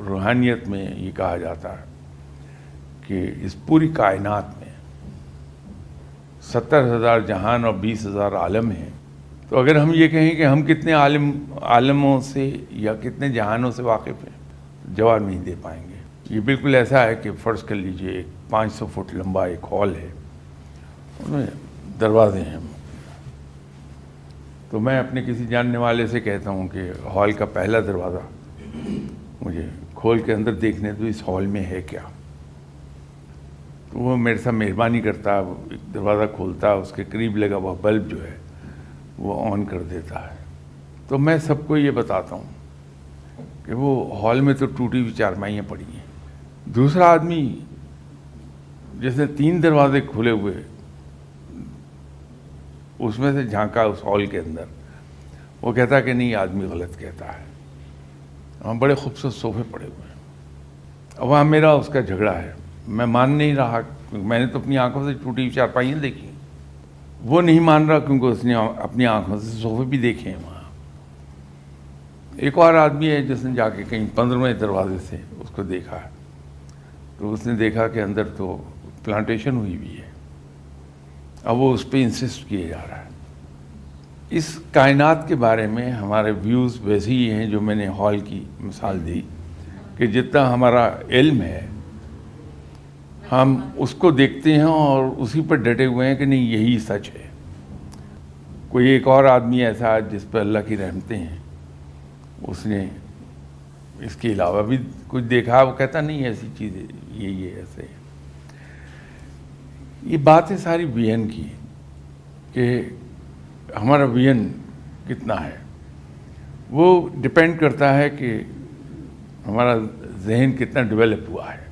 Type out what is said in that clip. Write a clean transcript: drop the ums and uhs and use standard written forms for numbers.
روحانیت میں یہ کہا جاتا ہے کہ اس پوری کائنات میں 70,000 جہان اور 20,000 عالم ہیں. تو اگر ہم یہ کہیں کہ ہم کتنے عالموں سے یا کتنے جہانوں سے واقف ہیں، جواب نہیں دے پائیں گے. یہ بالکل ایسا ہے کہ فرض کر لیجئے ایک 500 فٹ لمبا ایک ہال ہے، ان میں دروازے ہیں. تو میں اپنے کسی جاننے والے سے کہتا ہوں کہ ہال کا پہلا دروازہ مجھے کھول کے اندر دیکھنے تو اس ہال میں ہے کیا. تو وہ میرے ساتھ مہربانی کرتا، ایک دروازہ کھولتا، اس کے قریب لگا ہوا بلب جو ہے وہ آن کر دیتا ہے. تو میں سب کو یہ بتاتا ہوں کہ وہ ہال میں تو ٹوٹی ہوئی چارپائیاں پڑی ہیں. دوسرا آدمی جس نے 3 دروازے کھلے ہوئے اس میں سے جھانکا اس ہال کے اندر، وہ کہتا کہ نہیں، آدمی غلط کہتا ہے، وہاں بڑے خوبصورت صوفے پڑے ہوئے ہیں. اب وہاں میرا اس کا جھگڑا ہے. میں مان نہیں رہا کیونکہ میں نے تو اپنی آنکھوں سے ٹوٹی ہوئی چارپائیاں دیکھی. وہ نہیں مان رہا کیونکہ اس نے اپنی آنکھوں سے صوفے بھی دیکھے ہیں وہاں. ایک اور آدمی ہے جس نے جا کے کہیں 15ویں دروازے سے اس کو دیکھا ہے، تو اس نے دیکھا کہ اندر تو پلانٹیشن ہوئی ہوئی ہے. اب وہ اس پہ انسسٹ کیے جا رہا ہے. اس کائنات کے بارے میں ہمارے ویوز ویسے ہی ہیں جو میں نے ہال کی مثال دی، کہ جتنا ہمارا علم ہے ہم اس کو دیکھتے ہیں اور اسی پر ڈٹے ہوئے ہیں کہ نہیں یہی سچ ہے. کوئی ایک اور آدمی ایسا ہے جس پہ اللہ کی رحمتیں ہیں، اس نے اس کے علاوہ بھی کچھ دیکھا، وہ کہتا نہیں ایسی چیز ہے، یہ ایسے ہے. یہ باتیں ساری ویژن کی کہ ہمارا ویژن کتنا ہے. وہ ڈپینڈ کرتا ہے کہ ہمارا ذہن کتنا ڈیولپ ہوا ہے.